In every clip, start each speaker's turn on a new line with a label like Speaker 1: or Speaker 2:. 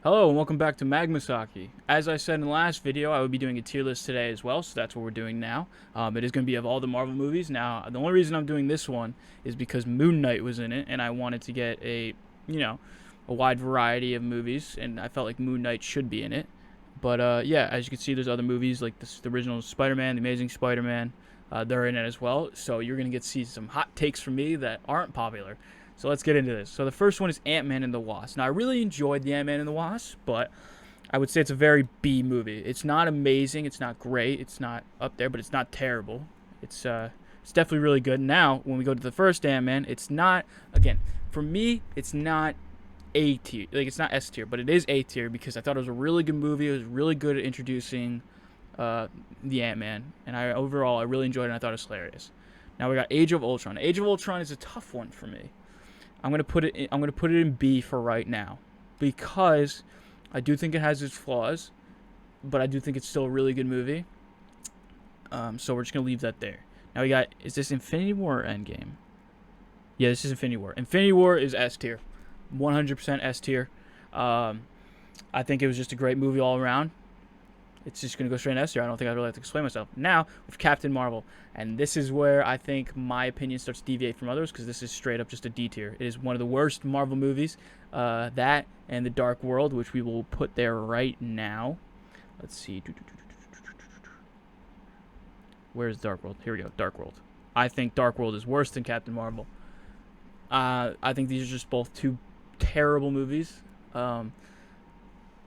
Speaker 1: Hello and welcome back to Magmasake. As I said in the last video, I would be doing a tier list today as well, so that's what we're doing now. It is going to be of all the Marvel movies. Now, the only reason I'm doing this one is because Moon Knight was in it, and I wanted to get a wide variety of movies, and I felt like Moon Knight should be in it. But yeah, as you can see, there's other movies like the original Spider-Man, The Amazing Spider-Man. They're in it as well, so you're going to get to see some hot takes from me that aren't popular. So let's get into this. So the first one is Ant-Man and the Wasp. Now I really enjoyed the Ant-Man and the Wasp, but I would say it's a very B movie. It's not amazing, it's not great, it's not up there, but it's not terrible. It's definitely really good. Now when we go to the first Ant-Man, it's not, again, for me, it's not A tier. Like it's not S tier, but it is A tier because I thought it was a really good movie. It was really good at introducing the Ant-Man, and I really enjoyed it. And I thought it was hilarious. Now we got Age of Ultron. Age of Ultron is a tough one for me. I'm gonna put it in B for right now, because I do think it has its flaws, but I do think it's still a really good movie. So we're just gonna leave that there. Now we got, is this Infinity War or Endgame? Yeah, this is Infinity War. Infinity War is S tier, 100% S tier. I think it was just a great movie all around. It's just going to go straight into S tier. I don't think I really have to explain myself. Now, with Captain Marvel. And this is where I think my opinion starts to deviate from others, because this is straight up just a D tier. It is one of the worst Marvel movies. That and The Dark World, which we will put there right now. Let's see. Where's Dark World? Here we go. Dark World. I think Dark World is worse than Captain Marvel. I think these are just both two terrible movies.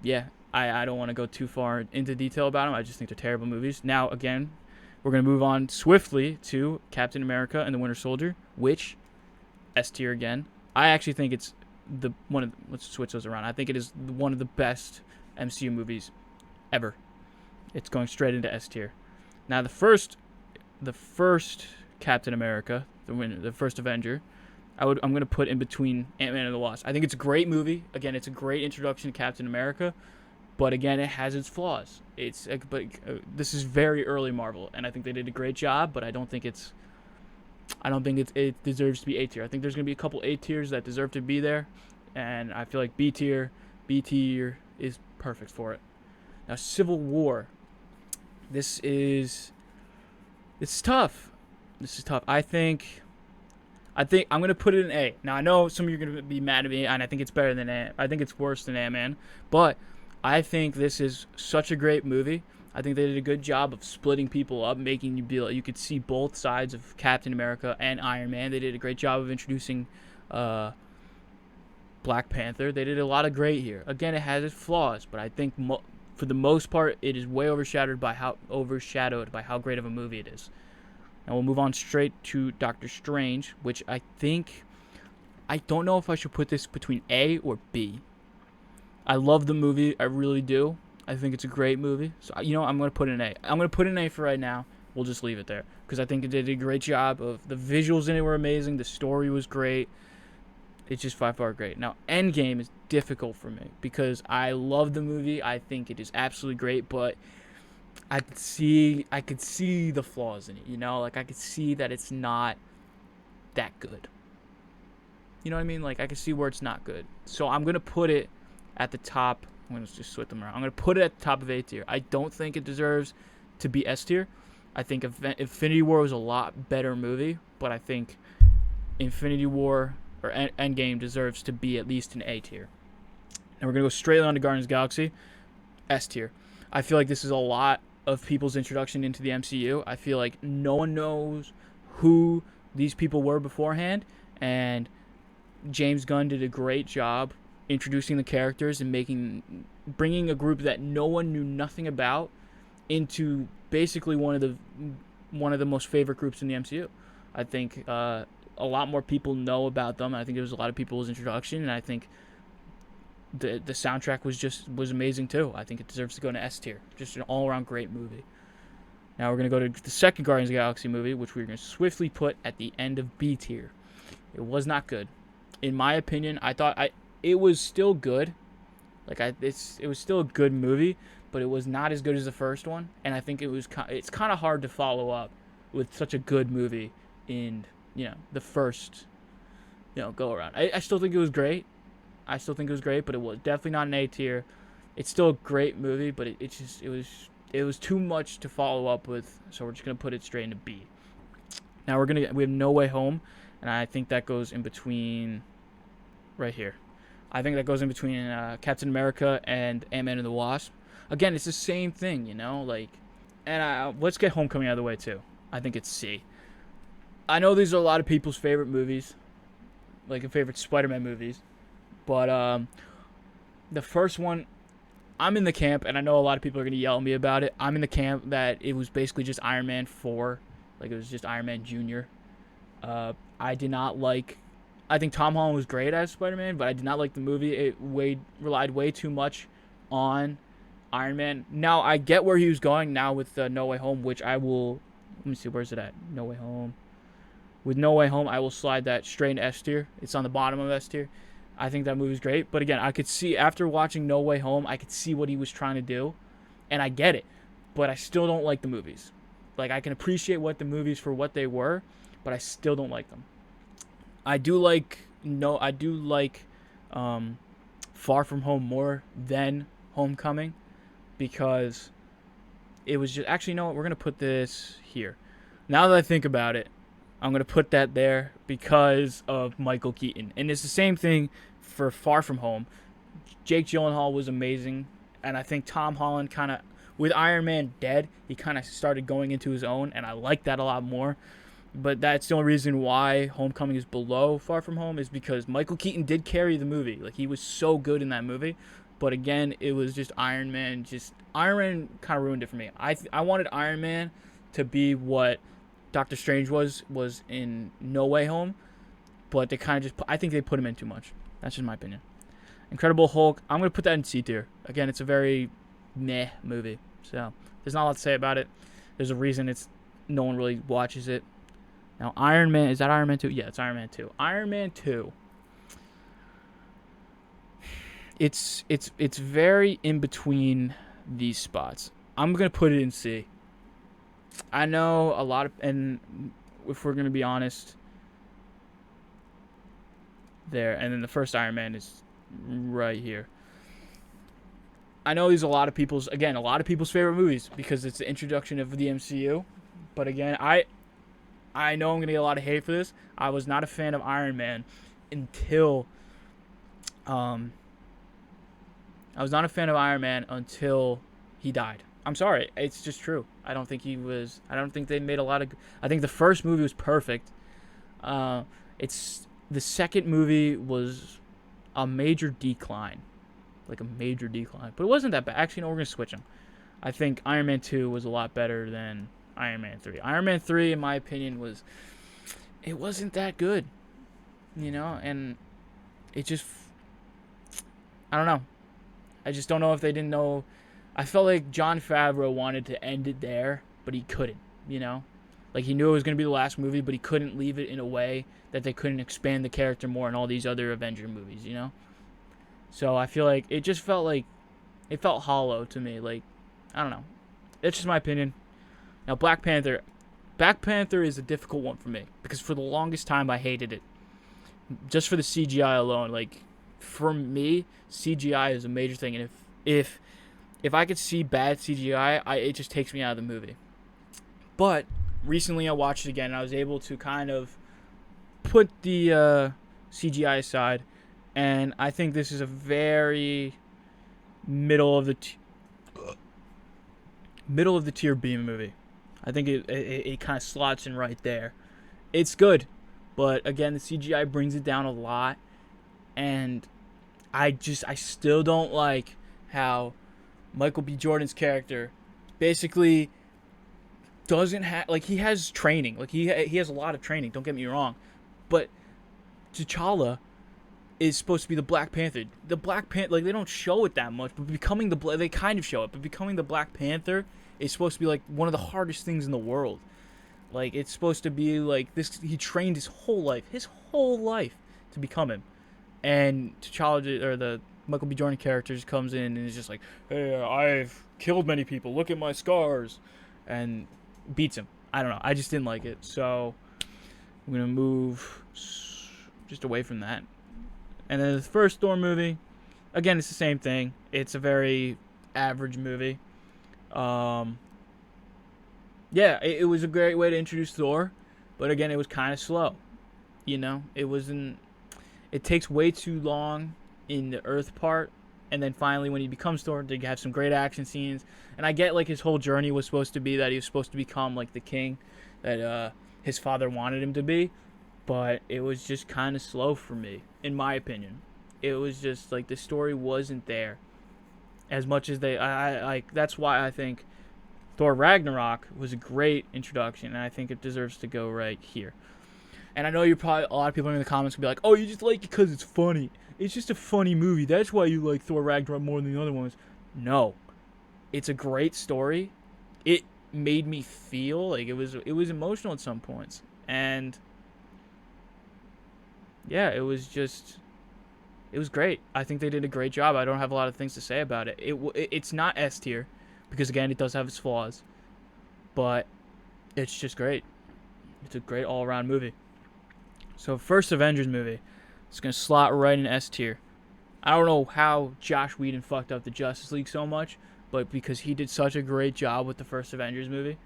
Speaker 1: Yeah, I don't want to go too far into detail about them. I just think they're terrible movies. Now, again, we're going to move on swiftly to Captain America and the Winter Soldier, which, S tier again. I actually think it's let's switch those around. I think it is one of the best MCU movies ever. It's going straight into S tier. Now, the first Captain America, the first Avenger, I'm going to put in between Ant-Man and the Wasp. I think it's a great movie. Again, it's a great introduction to Captain America. But again, it has its flaws. This is very early Marvel, and I think they did a great job. But I don't think it deserves to be A tier. I think there's gonna be a couple A tiers that deserve to be there, and I feel like B tier is perfect for it. Now, Civil War. It's tough. This is tough. I think I'm gonna put it in A. Now I know some of you are gonna be mad at me, and I think it's better than I think it's worse than Ant-Man, but I think this is such a great movie. I think they did a good job of splitting people up, making you could see both sides of Captain America and Iron Man. They did a great job of introducing Black Panther. They did a lot of great here. Again, it has its flaws, but I think for the most part, it is way overshadowed by how great of a movie it is. Now we'll move on straight to Doctor Strange, which I don't know if I should put this between A or B. I love the movie. I really do. I think it's a great movie. So, I'm going to put it in A. I'm going to put it in A for right now. We'll just leave it there, because I think it did a great job. Of the visuals in it were amazing. The story was great. It's just by far great. Now, Endgame is difficult for me, because I love the movie. I think it is absolutely great, but I could see the flaws in it. Like I could see that it's not that good. You know what I mean? Like I could see where it's not good. So I'm going to put it at the top. I'm going to just switch them around. I'm going to put it at the top of A tier. I don't think it deserves to be S tier. I think Infinity War was a lot better movie, but I think Infinity War or Endgame deserves to be at least an A tier. And we're going to go straight on to Guardians of the Galaxy. S tier. I feel like this is a lot of people's introduction into the MCU. I feel like no one knows who these people were beforehand, and James Gunn did a great job introducing the characters and bringing a group that no one knew nothing about into basically one of the most favorite groups in the MCU. I think a lot more people know about them. I think it was a lot of people's introduction, and I think the soundtrack was amazing too. I think it deserves to go in S tier. Just an all around great movie. Now we're gonna go to the second Guardians of the Galaxy movie, which we're gonna swiftly put at the end of B tier. It was not good, in my opinion. It was still good. It was still a good movie, but it was not as good as the first one. And I think it's kind of hard to follow up with such a good movie in the first go around. I still think it was great. I still think it was great, but it was definitely not an A tier. It's still a great movie, but it was too much to follow up with, so we're just gonna put it straight into B. Now we have No Way Home, and I think that goes in between right here. I think that goes in between Captain America and Ant-Man and the Wasp. Again, it's the same thing, you know, like, and let's get Homecoming out of the way too. I think it's C. I know these are a lot of people's favorite movies, like favorite Spider-Man movies, but the first one, I'm in the camp, and I know a lot of people are gonna yell at me about it. I'm in the camp that it was basically just Iron Man 4, like it was just Iron Man Jr. I did not like. I think Tom Holland was great as Spider-Man, but I did not like the movie. It relied way too much on Iron Man. Now I get where he was going now with No Way Home, which I will. Let me see, where's it at? No Way Home. With No Way Home, I will slide that straight into S tier. It's on the bottom of S tier. I think that movie's great, but again, I could see after watching No Way Home, I could see what he was trying to do, and I get it, but I still don't like the movies. Like, I can appreciate what the movies for what they were, but I still don't like them. I do like Far From Home more than Homecoming, because it was just, actually, you know what, we're going to put this here. Now that I think about it, I'm going to put that there because of Michael Keaton. And it's the same thing for Far From Home. Jake Gyllenhaal was amazing, and I think Tom Holland kind of, with Iron Man dead, he kind of started going into his own, and I like that a lot more. But that's the only reason why Homecoming is below Far From Home, is because Michael Keaton did carry the movie. Like, he was so good in that movie. But again, it was just Iron Man. Iron Man kind of ruined it for me. I wanted Iron Man to be what Doctor Strange was in No Way Home, but they kind of just, I think they put him in too much. That's just my opinion. Incredible Hulk, I'm going to put that in C tier. Again, it's a very meh movie, so there's not a lot to say about it. There's a reason no one really watches it. Now, Iron Man, is that Iron Man 2? Yeah, it's Iron Man 2. Iron Man 2. It's very in between these spots. I'm going to put it in C. I know a lot of, and if we're going to be honest, there, and then the first Iron Man is right here. I know these are a lot of people's favorite movies because it's the introduction of the MCU. But again, I know I'm going to get a lot of hate for this. I was not a fan of Iron Man until he died. I'm sorry. It's just true. I don't think they made a lot of. I think the first movie was perfect. It's the second movie was a major decline, but it wasn't that bad. Actually, no, we're gonna switch them. I think Iron Man 2 was a lot better than Iron Man 3. Iron Man 3, in my opinion, it wasn't that good, you know, and it just, I don't know. I just don't know if they didn't know. I felt like Jon Favreau wanted to end it there, but he couldn't, you know? Like, he knew it was going to be the last movie, but he couldn't leave it in a way that they couldn't expand the character more in all these other Avenger movies, you know? So I feel like it felt hollow to me. Like, I don't know. That's just my opinion. Now, Black Panther. Black Panther is a difficult one for me because for the longest time I hated it. Just for the CGI alone. Like, for me, CGI is a major thing. And if I could see bad CGI, it just takes me out of the movie. But recently I watched it again, and I was able to kind of put the CGI aside, and I think this is a very middle of the tier B movie. I think it kind of slots in right there. It's good, but again, the CGI brings it down a lot, and I still don't like how Michael B. Jordan's character basically doesn't have, like, he has training. Like, he has a lot of training, don't get me wrong. But T'Challa is supposed to be the Black Panther. The Black Panther, like, they don't show it that much, but they kind of show it. But becoming the Black Panther is supposed to be, like, one of the hardest things in the world. Like, it's supposed to be, like, this, he trained his whole life to become him. And T'Challa, or the Michael B. Jordan character, just comes in and is just like, hey, I've killed many people, look at my scars, and beats him. I don't know, I just didn't like it, so I'm going to move just away from that. And then the first Thor movie, again, it's the same thing. It's a very average movie. Um, yeah, it was a great way to introduce Thor, but again, it was kind of slow. You know, it wasn't. It takes way too long in the Earth part, and then finally when he becomes Thor, they have some great action scenes. And I get like his whole journey was supposed to be that he was supposed to become like the king that his father wanted him to be, but it was just kind of slow for me, in my opinion. It was just like the story wasn't there as much as I like. That's why I think Thor Ragnarok was a great introduction, and I think it deserves to go right here. And I know you're probably a lot of people in the comments will be like, "Oh, you just like it because it's funny. It's just a funny movie. That's why you like Thor Ragnarok more than the other ones." No, it's a great story. It made me feel like it was emotional at some points, and yeah, it was great. I think they did a great job. I don't have a lot of things to say about it. It's not S tier because again, it does have its flaws, but it's just great. It's a great all around movie. So first Avengers movie, it's gonna slot right in S tier. I don't know how Josh Whedon fucked up the Justice League so much, but because he did such a great job with the first Avengers movie,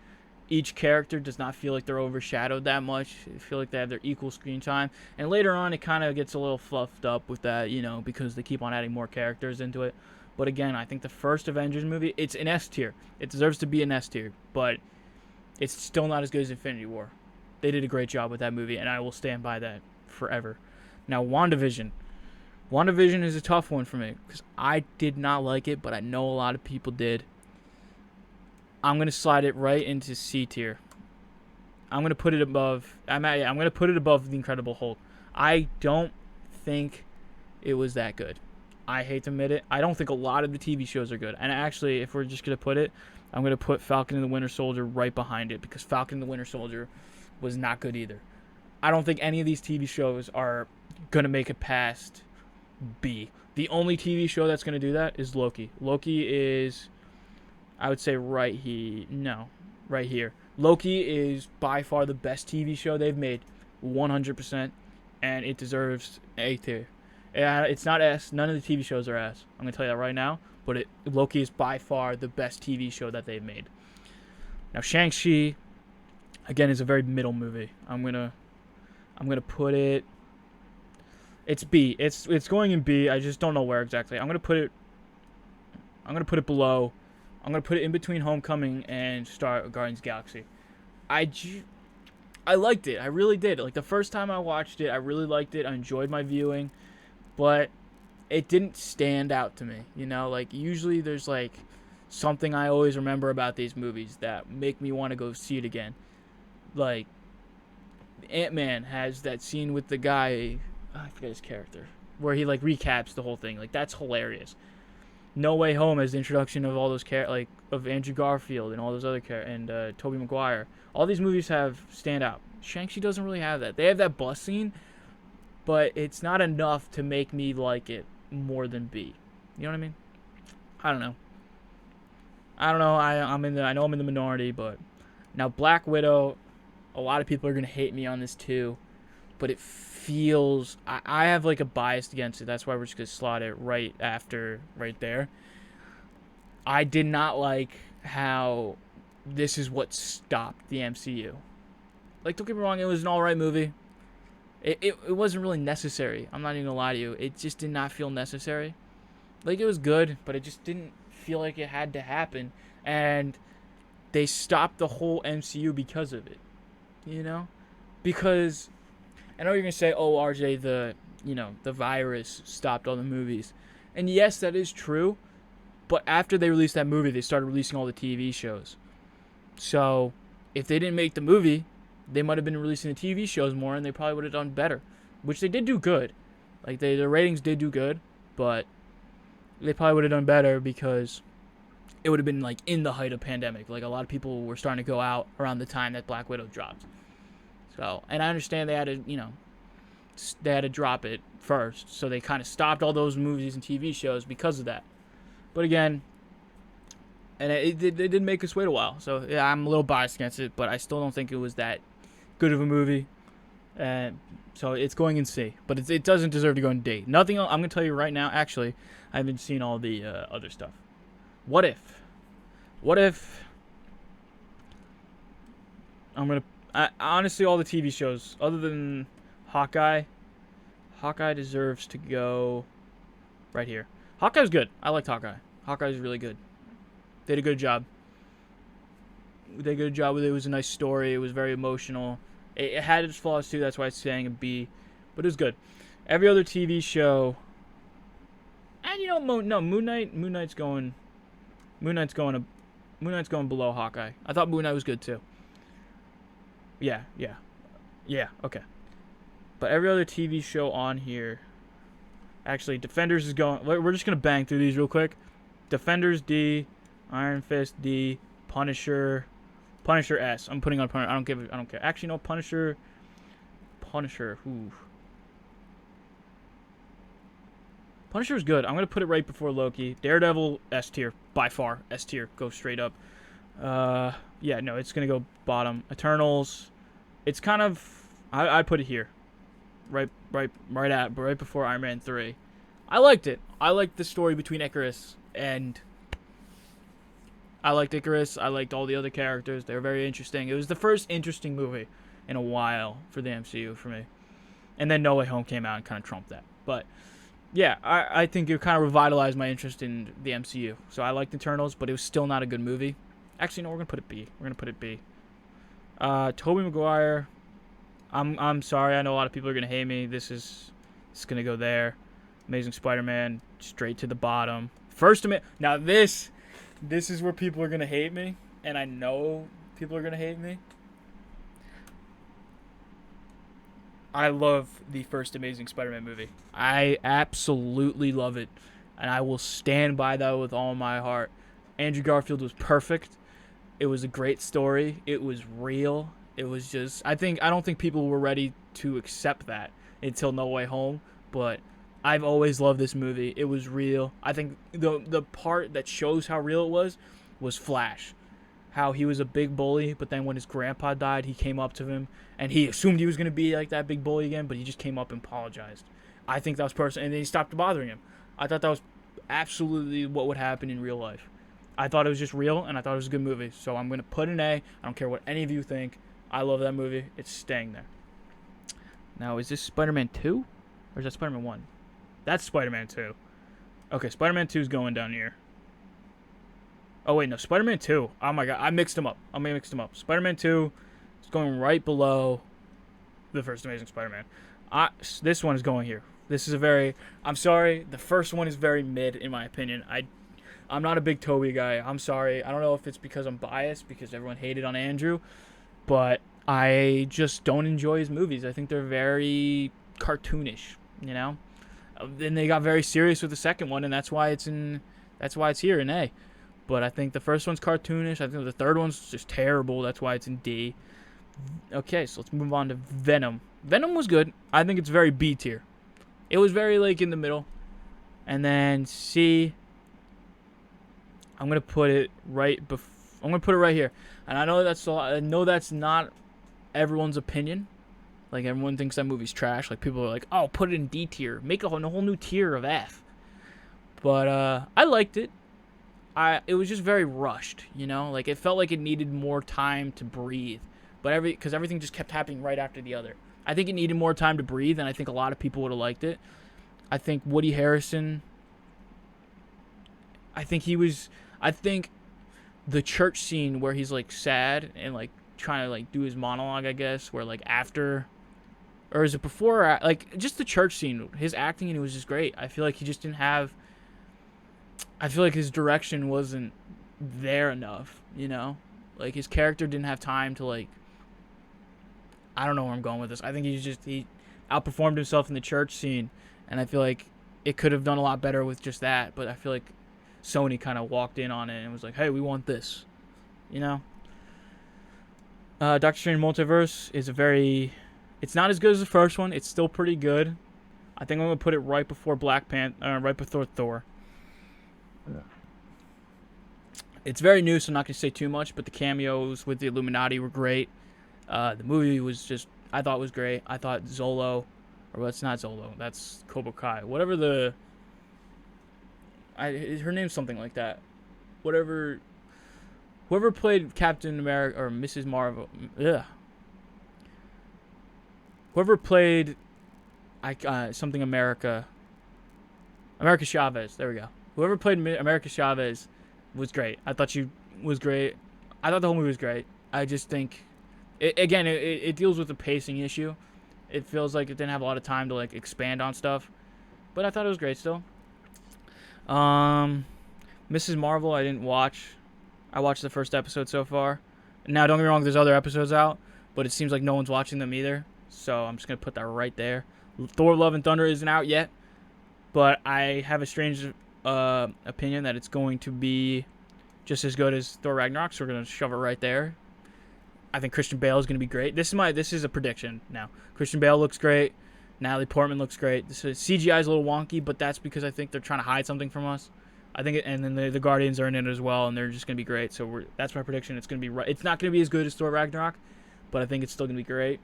Speaker 1: each character does not feel like they're overshadowed that much. They feel like they have their equal screen time. And later on, it kind of gets a little fluffed up with that, you know, because they keep on adding more characters into it. But again, I think the first Avengers movie, it's an S tier. It deserves to be an S tier, but it's still not as good as Infinity War. They did a great job with that movie, and I will stand by that forever. Now, WandaVision. WandaVision is a tough one for me because I did not like it, but I know a lot of people did. I'm gonna slide it right into C tier. I'm gonna put it above. I'm gonna put it above the Incredible Hulk. I don't think it was that good. I hate to admit it. I don't think a lot of the TV shows are good. And actually, if we're just gonna put it, I'm gonna put Falcon and the Winter Soldier right behind it because Falcon and the Winter Soldier was not good either. I don't think any of these TV shows are gonna make it past B. The only TV show that's gonna do that is Loki. Loki is, I would say, right here. Loki is by far the best TV show they've made, 100%, and it deserves A tier. It's not S. None of the TV shows are S. I'm gonna tell you that right now. But Loki is by far the best TV show that they've made. Now Shang-Chi, again, is a very middle movie. I'm gonna put it. It's B. It's going in B. I just don't know where exactly. I'm gonna put it below. I'm gonna put it in between Homecoming and Guardians of the Galaxy. I liked it. I really did. Like the first time I watched it, I really liked it. I enjoyed my viewing, but it didn't stand out to me. You know, like usually there's like something I always remember about these movies that make me want to go see it again. Like Ant-Man has that scene with the guy, I forget his character, where he like recaps the whole thing. Like that's hilarious. No Way Home has the introduction of all those of Andrew Garfield and all those other and Tobey Maguire. All these movies have stand out. Shang-Chi doesn't really have that. They have that bus scene, but it's not enough to make me like it more than B. You know what I mean? I don't know. I know I'm in the minority, but now Black Widow, a lot of people are gonna hate me on this too, but it feels I have like a bias against it. That's why we're just gonna slot it right there. I did not like how this is what stopped the MCU. Like, don't get me wrong, it was an alright movie. It wasn't really necessary. I'm not even gonna lie to you. It just did not feel necessary. Like, it was good, but it just didn't feel like it had to happen. And they stopped the whole MCU because of it. You know? Because I know you're gonna say, "Oh, RJ, the virus stopped all the movies," and yes, that is true. But after they released that movie, they started releasing all the TV shows. So if they didn't make the movie, they might have been releasing the TV shows more, and they probably would have done better. Which they did do good. Like the ratings did do good, but they probably would have done better because it would have been like in the height of pandemic. Like a lot of people were starting to go out around the time that Black Widow dropped. So, and I understand they had to drop it first, so they kind of stopped all those movies and TV shows because of that. But again, and it did make us wait a while. So yeah, I'm a little biased against it, but I still don't think it was that good of a movie. And so it's going in C, but it doesn't deserve to go in D. Nothing else, I'm going to tell you right now, actually, I haven't seen all the other stuff. What if? What if? Honestly, all the TV shows, other than Hawkeye deserves to go right here. Hawkeye's good. I liked Hawkeye. Hawkeye's really good. They did a good job. They did a good job with it. It was a nice story. It was very emotional. It had its flaws too. That's why it's saying a B, but it was good. Every other TV show, and Moon Knight's going below Hawkeye. I thought Moon Knight was good too. Yeah. Okay. But every other TV show on here, actually, Defenders is going. We're just gonna bang through these real quick. Defenders D, Iron Fist D, Punisher S. I'm putting on Punisher. I don't care. Actually, no, Punisher. Ooh. Punisher's good. I'm gonna put it right before Loki. Daredevil S tier by far. S tier. Go straight up. Yeah, no, it's gonna go bottom. Eternals. It's kind of. I put it here. Right before Iron Man 3. I liked it. I liked the story between Icarus and. I liked Icarus. I liked all the other characters. They were very interesting. It was the first interesting movie in a while for the MCU for me. And then No Way Home came out and kind of trumped that. But yeah, I think it kind of revitalized my interest in the MCU. So I liked Eternals, but it was still not a good movie. Actually, no, we're gonna put it B. Tobey Maguire. I'm sorry. I know a lot of people are gonna hate me. It's gonna go there. Amazing Spider-Man straight to the bottom. Now this is where people are gonna hate me, and I know people are gonna hate me. I love the first Amazing Spider-Man movie. I absolutely love it, and I will stand by that with all my heart. Andrew Garfield was perfect. It was a great story. It was real. It was just I don't think people were ready to accept that until No Way Home, but I've always loved this movie. It was real. I think the part that shows how real it was Flash. How he was a big bully, but then when his grandpa died, he came up to him, and he assumed he was going to be like that big bully again, but he just came up and apologized. I think that was personal, and then he stopped bothering him. I thought that was absolutely what would happen in real life. I thought it was just real, and I thought it was a good movie, so I'm going to put an A. I don't care what any of you think. I love that movie. It's staying there. Now, is this Spider-Man 2? Or is that Spider-Man 1? That's Spider-Man 2. Okay, Spider-Man 2 is going down here. Oh, wait, no. Spider-Man 2. Oh, my God. I mixed them up. Spider-Man 2 is going right below the first Amazing Spider-Man. This one is going here. This is I'm sorry. The first one is very mid, in my opinion. I'm not a big Tobey guy. I'm sorry. I don't know if it's because I'm biased, because everyone hated on Andrew. But I just don't enjoy his movies. I think they're very cartoonish, you know? Then they got very serious with the second one, and that's why it's here in A. But I think the first one's cartoonish. I think the third one's just terrible. That's why it's in D. Okay, so let's move on to Venom. Venom was good. I think it's very B tier. It was very in the middle. And then C. I'm gonna put it right here. And I know that's not everyone's opinion. Like, everyone thinks that movie's trash. Like, people are like, oh, put it in D tier. Make a whole new tier of F. But I liked it. It was just very rushed, you know? Like, it felt like it needed more time to breathe. But because everything just kept happening right after the other. I think it needed more time to breathe, and I think a lot of people would have liked it. I think Woody Harrelson, I think the church scene where he's, sad and, trying to, do his monologue, I guess, where, after... Or is it before? Just the church scene. His acting, and it was just great. I feel like he just didn't have... I feel like his direction wasn't there enough, you know? His character didn't have time to, I don't know where I'm going with this. I think he outperformed himself in the church scene, and I feel like it could have done a lot better with just that, but I feel like Sony kind of walked in on it and was like, hey, we want this, you know? Doctor Strange Multiverse is it's not as good as the first one. It's still pretty good. I think I'm going to put it right before right before Thor. Yeah. It's very new, so I'm not going to say too much, but the cameos with the Illuminati were great. The movie was just I thought was great. I thought Zolo, or well, it's not Zolo, that's Cobra Kai. Whatever the, her name's something like that. Whatever, whoever played Captain America or Mrs. Marvel, whoever played, something America Chavez. There we go. Whoever played America Chavez was great. I thought she was great. I thought the whole movie was great. I just think, it deals with a pacing issue. It feels like it didn't have a lot of time to like expand on stuff, but I thought it was great still. Mrs. Marvel, I didn't watch. I watched the first episode so far. Now, don't get me wrong, there's other episodes out, but it seems like no one's watching them either. So I'm just gonna put that right there. Thor: Love and Thunder isn't out yet, but I have a strange opinion that it's going to be just as good as Thor Ragnarok. So we're gonna shove it right there. I think Christian Bale is gonna be great. This is a prediction now. Christian Bale looks great. Natalie Portman looks great. This CGI is a little wonky, but that's because I think they're trying to hide something from us. I think, and then the Guardians are in it as well, and they're just gonna be great. So that's my prediction. It's gonna be right. It's not gonna be as good as Thor Ragnarok, but I think it's still gonna be great.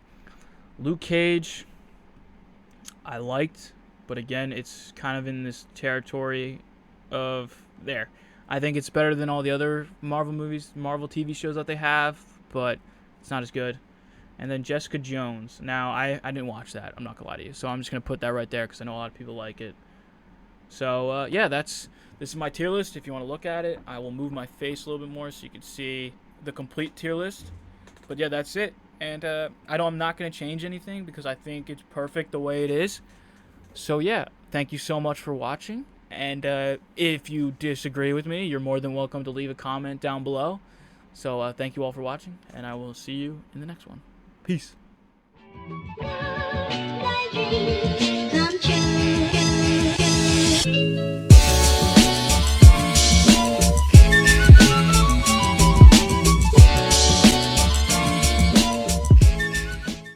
Speaker 1: Luke Cage, I liked, but again, it's kind of in this territory of there. I think it's better than all the other Marvel movies, Marvel TV shows that they have, but it's not as good. And then Jessica Jones. Now, I didn't watch that. I'm not going to lie to you. So I'm just going to put that right there because I know a lot of people like it. So, yeah, this is my tier list. If you want to look at it, I will move my face a little bit more so you can see the complete tier list. But, yeah, that's it. And I'm not going to change anything because I think it's perfect the way it is. So, yeah, thank you so much for watching. And if you disagree with me, you're more than welcome to leave a comment down below. So, thank you all for watching, and I will see you in the next one. Peace.